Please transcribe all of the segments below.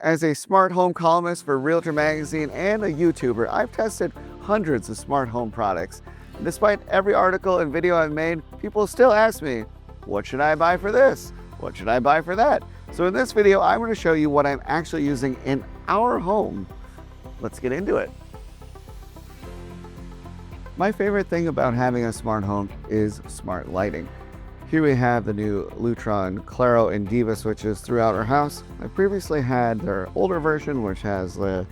As a smart home columnist for REALTOR Magazine and a YouTuber, I've tested hundreds of smart home products. And despite every article and video I've made, people still ask me, what should I buy for this? What should I buy for that? So in this video, I'm going to show you what I'm actually using in our home. Let's get into it. My favorite thing about having a smart home is smart lighting. Here we have the new Lutron Claro and Diva switches throughout our house. I previously had their older version, which has the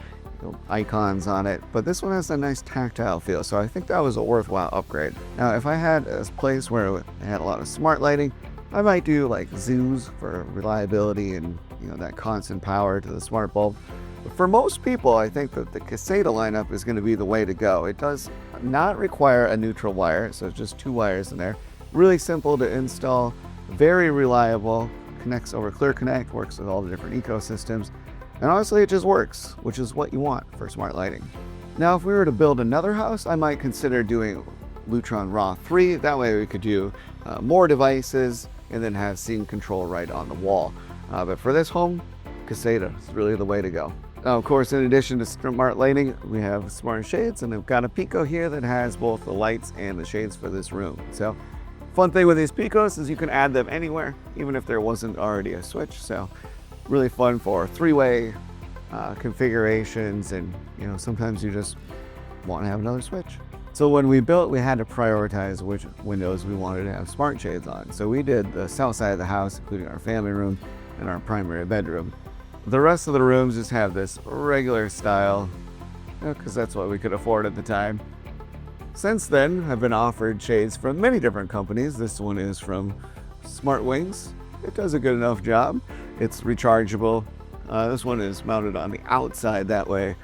icons on it, but this one has a nice tactile feel, so I think that was a worthwhile upgrade. Now, if I had a place where it had a lot of smart lighting, I might do like zoos for reliability and that constant power to the smart bulb. But for most people, I think that the Caséta lineup is going to be the way to go. It does not require a neutral wire, so it's just two wires in there. Really simple to install, very reliable, connects over Clear Connect, works with all the different ecosystems, and honestly it just works, which is what you want for smart lighting. Now if we were to build another house, I might consider doing Lutron Raw 3, that way we could do more devices and then have scene control right on the wall. But for this home, Caséta is really the way to go. Now, of course, in addition to smart lighting, we have smart shades, and I've got a Pico here that has both the lights and the shades for this room. So fun thing with these Picos is you can add them anywhere, even if there wasn't already a switch. So really fun for three-way configurations, and sometimes you just want to have another switch. So when we built, we had to prioritize which windows we wanted to have smart shades on. So we did the south side of the house, including our family room and our primary bedroom. The rest of the rooms just have this regular style, because that's what we could afford at the time. Since then, I've been offered shades from many different companies. This one is from SmartWings. It does a good enough job. It's rechargeable. This one is mounted on the outside, that way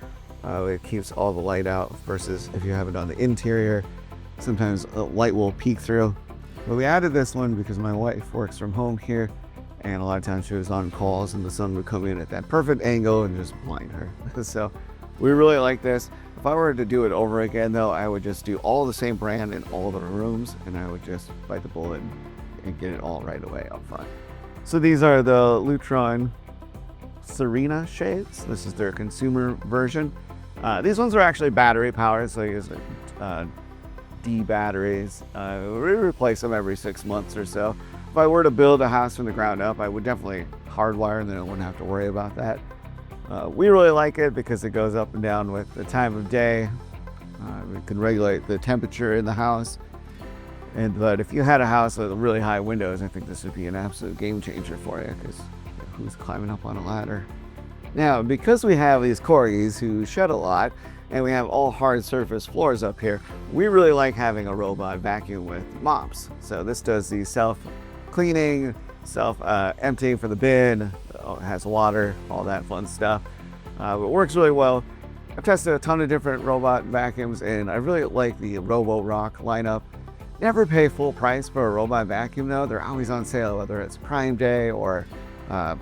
it keeps all the light out, versus if you have it on the interior, sometimes the light will peek through. But we added this one because my wife works from home here, and a lot of times she was on calls and the sun would come in at that perfect angle and just blind her. So we really like this. If I were to do it over again though, I would just do all the same brand in all the rooms, and I would just bite the bullet and get it all right away up front. So these are the Lutron Serena shades. This is their consumer version. These ones are actually battery powered, so you use D batteries. We replace them every 6 months or so. If I were to build a house from the ground up, I would definitely hardwire, and then I wouldn't have to worry about that. We really like it because it goes up and down with the time of day. We can regulate the temperature in the house. But if you had a house with really high windows, I think this would be an absolute game changer for you, because who's climbing up on a ladder? Now, because we have these corgis who shed a lot, and we have all hard surface floors up here, we really like having a robot vacuum with mops. So this does the self-cleaning, self-emptying for the bin, it has water, all that fun stuff. It works really well. I've tested a ton of different robot vacuums, and I really like the Roborock lineup. Never pay full price for a robot vacuum though. They're always on sale, whether it's Prime Day or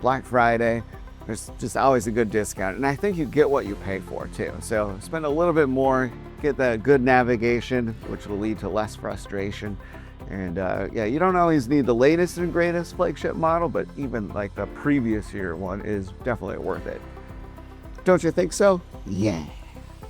Black Friday. There's just always a good discount, and I think you get what you pay for too. So spend a little bit more, get that good navigation, which will lead to less frustration. And yeah, you don't always need the latest and greatest flagship model, but even like the previous year one is definitely worth it. Don't you think so? Yeah.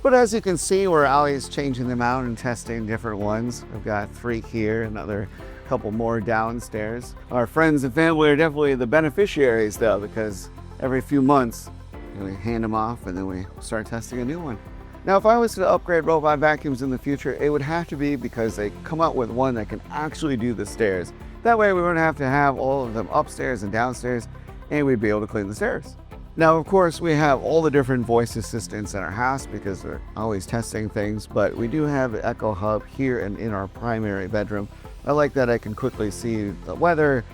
But as you can see, we're always changing them out and testing different ones. I've got 3 here, another couple more downstairs. Our friends and family are definitely the beneficiaries though, because every few months we hand them off and then we start testing a new one. Now, if I was to upgrade robot vacuums in the future, it would have to be because they come out with one that can actually do the stairs. That way we wouldn't have to have all of them upstairs and downstairs, and we'd be able to clean the stairs. Now, of course, we have all the different voice assistants in our house because we're always testing things, but we do have an Echo Hub here and in our primary bedroom. I like that I can quickly see the weather,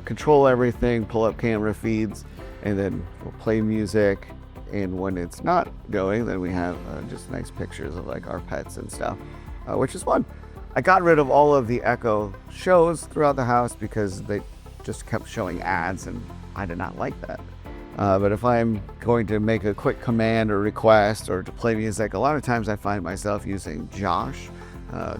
control everything, pull up camera feeds, and then we'll play music. And when it's not going, then we have just nice pictures of like our pets and stuff, which is fun. I got rid of all of the Echo shows throughout the house because they just kept showing ads, and I did not like that. But if I'm going to make a quick command or request or to play music, a lot of times I find myself using Josh.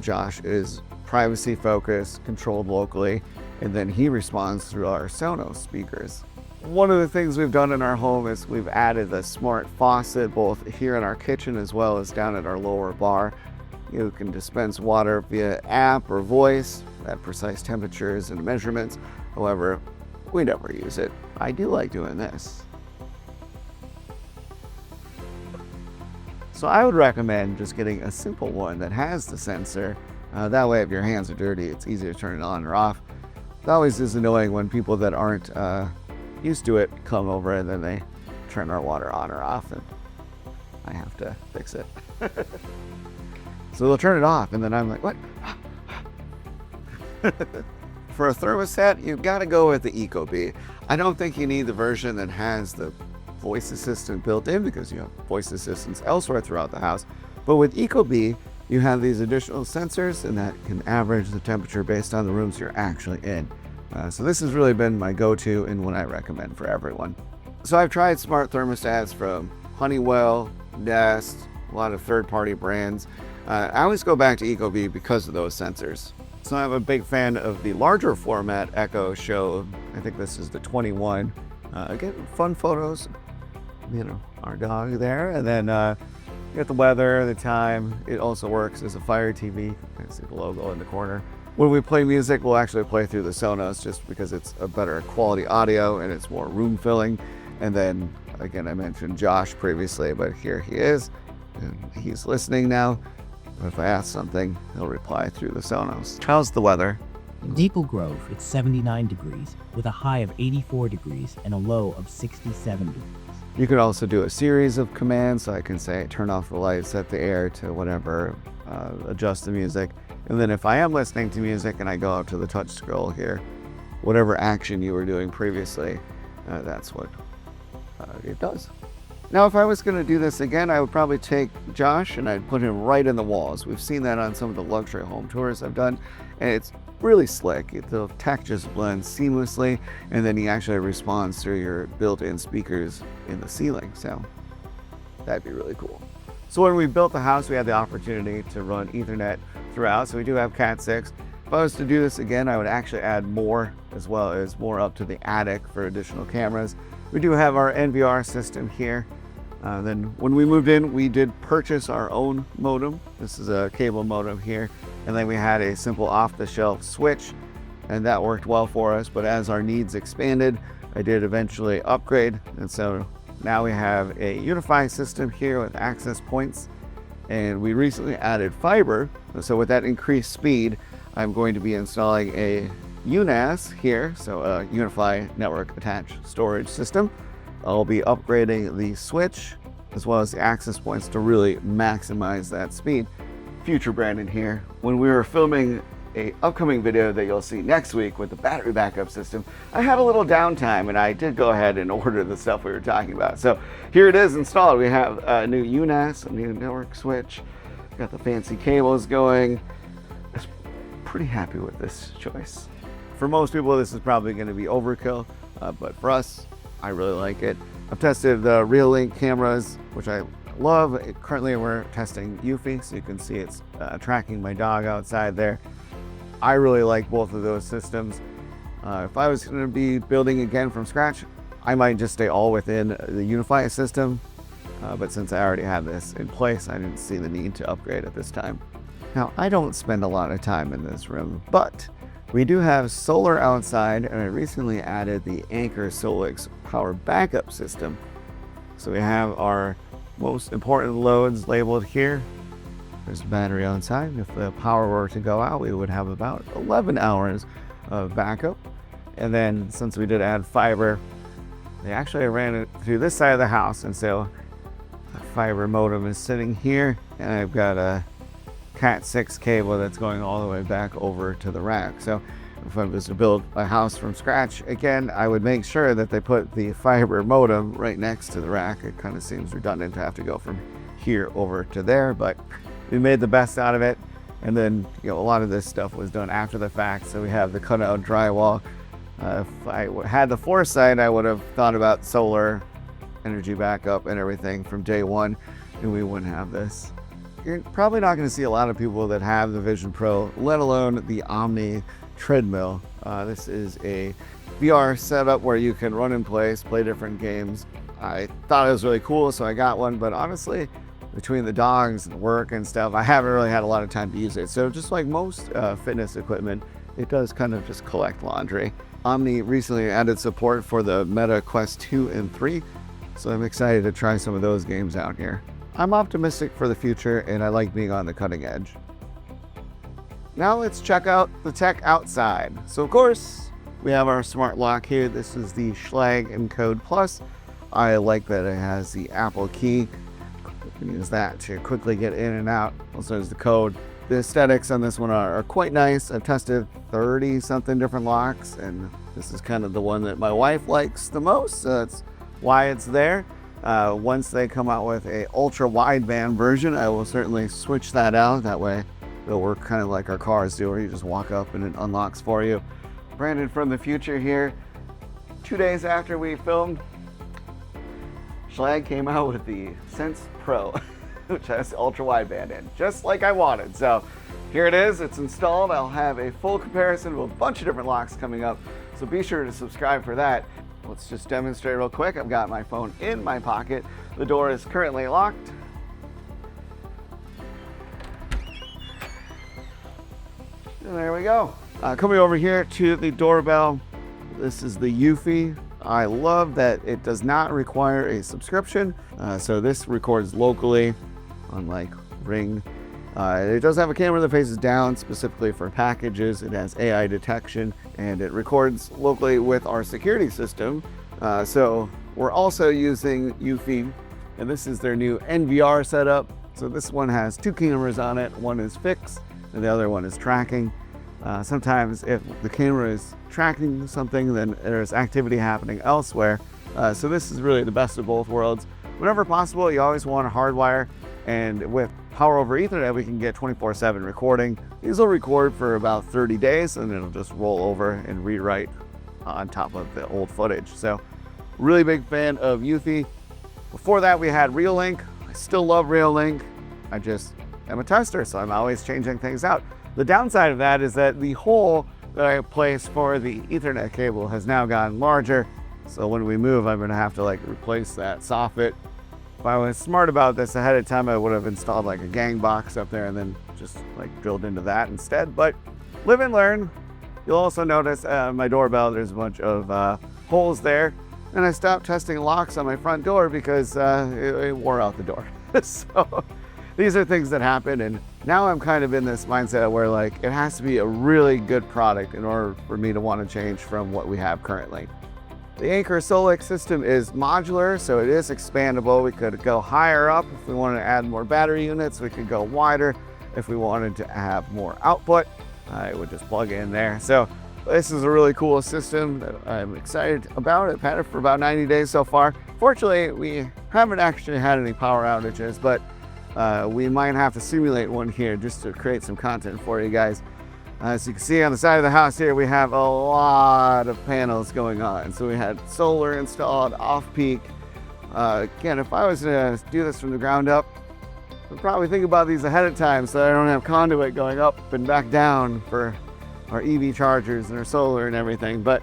Josh is privacy focused, controlled locally, and then he responds through our Sonos speakers. One of the things we've done in our home is we've added the smart faucet both here in our kitchen as well as down at our lower bar. You can dispense water via app or voice at precise temperatures and measurements. However, we never use it. I do like doing this. So I would recommend just getting a simple one that has the sensor. That way if your hands are dirty, it's easy to turn it on or off. It always is annoying when people that aren't used to it come over and then they turn our water on or off and I have to fix it. So they'll turn it off and then I'm like, what? For a thermostat, you've got to go with the Ecobee. I don't think you need the version that has the voice assistant built in because you have voice assistants elsewhere throughout the house. But with Ecobee, you have these additional sensors and that can average the temperature based on the rooms you're actually in. So this has really been my go-to and one I recommend for everyone. So I've tried smart thermostats from Honeywell, Nest, a lot of third-party brands. I always go back to Ecobee because of those sensors. So I'm a big fan of the larger format Echo Show. I think this is the 21. Again, fun photos, you know, our dog there. And then you get the weather, the time. It also works as a Fire TV. I see the logo in the corner. When we play music, we'll actually play through the Sonos just because it's a better quality audio and it's more room filling. And then again, I mentioned Josh previously, but here he is. And he's listening now. If I ask something, he'll reply through the Sonos. How's the weather? In Maple Grove, it's 79 degrees with a high of 84 degrees and a low of 67 degrees. You could also do a series of commands. So I can say, turn off the lights, set the air to whatever, adjust the music. And then if I am listening to music and I go out to the touch scroll here, whatever action you were doing previously, that's what it does. Now, if I was going to do this again, I would probably take Josh and I'd put him right in the walls. We've seen that on some of the luxury home tours I've done, and it's really slick. The tech just blends seamlessly, and then he actually responds through your built-in speakers in the ceiling, so that'd be really cool. So when we built the house, we had the opportunity to run Ethernet throughout, so we do have Cat 6. If I was to do this again, I would actually add more, as well as more up to the attic for additional cameras. We do have our NVR system here. Then when we moved in, we did purchase our own modem. This is a cable modem here. And then we had a simple off-the-shelf switch, and that worked well for us. But as our needs expanded, I did eventually upgrade. And so now we have a UniFi system here with access points. And we recently added fiber. So with that increased speed, I'm going to be installing a UNAS here, so a UniFi network attached storage system. I'll be upgrading the switch as well as the access points to really maximize that speed. Future Brandon here. When we were filming a upcoming video that you'll see next week with the battery backup system, I had a little downtime and I did go ahead and order the stuff we were talking about. So here it is installed. We have a new UNAS, a new network switch, got the fancy cables going. I'm pretty happy with this choice. For most people, this is probably going to be overkill, but for us, I really like it. I've tested the Reolink cameras, which I love. Currently, we're testing eufy, so you can see it's tracking my dog outside there. I really like both of those systems. If I was going to be building again from scratch, I might just stay all within the UniFi system. But since I already have this in place, I didn't see the need to upgrade at this time. Now, I don't spend a lot of time in this room, but we do have solar outside, and I recently added the Anker SOLIX power backup system. So we have our most important loads labeled here. There's a battery outside. If the power were to go out, we would have about 11 hours of backup. And then since we did add fiber, they actually ran it through this side of the house, and so the fiber modem is sitting here, and I've got a Cat 6 cable that's going all the way back over to the rack. So if I was to build a house from scratch again, I would make sure that they put the fiber modem right next to the rack. It kind of seems redundant to have to go from here over to there, but we made the best out of it. And then, you know, a lot of this stuff was done after the fact. So we have the cutout drywall. If I had the foresight, I would have thought about solar energy backup and everything from day one, and we wouldn't have this. You're probably not going to see a lot of people that have the Vision Pro, let alone the Omni treadmill, This is a VR setup where you can run in place, play different games. I thought it was really cool, so I got one, but honestly, between the dogs and work and stuff, I haven't really had a lot of time to use it. So just like most fitness equipment, it does kind of just collect laundry. Omni recently added support for the Meta Quest 2 and 3, so I'm excited to try some of those games out here. I'm optimistic for the future, and I like being on the cutting edge. Now let's check out the tech outside. So of course, we have our smart lock here. This is the Schlage Encode Plus. I like that it has the Apple key. You can use that to quickly get in and out. Also has the code. The aesthetics on this one are quite nice. I've tested 30 something different locks, and this is kind of the one that my wife likes the most. So that's why it's there. Once they come out with a ultra-wideband version, I will certainly switch that out. That way it'll work kind of like our cars do, where you just walk up and it unlocks for you. Brandon from the future here. 2 days after we filmed, Schlage came out with the Sense Pro, which has ultra-wideband in, just like I wanted. So here it is, it's installed. I'll have a full comparison of a bunch of different locks coming up, so be sure to subscribe for that. Let's just demonstrate real quick. I've got my phone in my pocket. The door is currently locked. And there we go. Coming over here to the doorbell, this is the UniFi. I love that it does not require a subscription. So this records locally, unlike Ring. It does have a camera that faces down specifically for packages. It has AI detection, and it records locally with our security system. So we're also using UniFi, and this is their new NVR setup. So this one has 2 cameras on it. One is fixed, and the other one is tracking. Sometimes if the camera is tracking something, then there's activity happening elsewhere. So this is really the best of both worlds. Whenever possible, you always want to hardwire, and with power over Ethernet, we can get 24/7 recording. These will record for about 30 days, and it'll just roll over and rewrite on top of the old footage. So really big fan of UniFi. Before that, we had Reolink. I still love Reolink. I just am a tester, so I'm always changing things out. The downside of that is that the hole that I placed for the Ethernet cable has now gotten larger. So when we move, I'm gonna have to replace that soffit. If I was smart about this ahead of time, I would have installed a gang box up there and then just drilled into that instead. But live and learn. You'll also notice my doorbell, there's a bunch of holes there. And I stopped testing locks on my front door because it wore out the door. So these are things that happen, and now I'm kind of in this mindset where it has to be a really good product in order for me to want to change from what we have currently. The Anker SOLIX system is modular, so it is expandable. We could go higher up if we wanted to add more battery units. We could go wider if we wanted to have more output. It would just plug in there. So this is a really cool system that I'm excited about. I've had it for about 90 days so far. Fortunately, we haven't actually had any power outages, but we might have to simulate one here just to create some content for you guys. As you can see on the side of the house here, we have a lot of panels going on. So we had solar installed, off-peak. Again, if I was to do this from the ground up, I'd probably think about these ahead of time so I don't have conduit going up and back down for our EV chargers and our solar and everything. But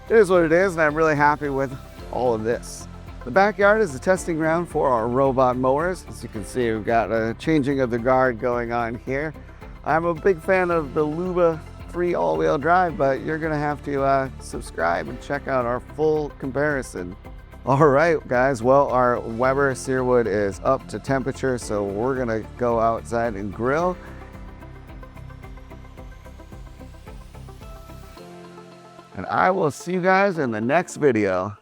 it is what it is, and I'm really happy with all of this. The backyard is the testing ground for our robot mowers. As you can see, we've got a changing of the guard going on here. I'm a big fan of the Luba 3 all-wheel drive, but you're gonna have to subscribe and check out our full comparison. All right, guys, well, our Weber Searwood is up to temperature, so we're gonna go outside and grill. And I will see you guys in the next video.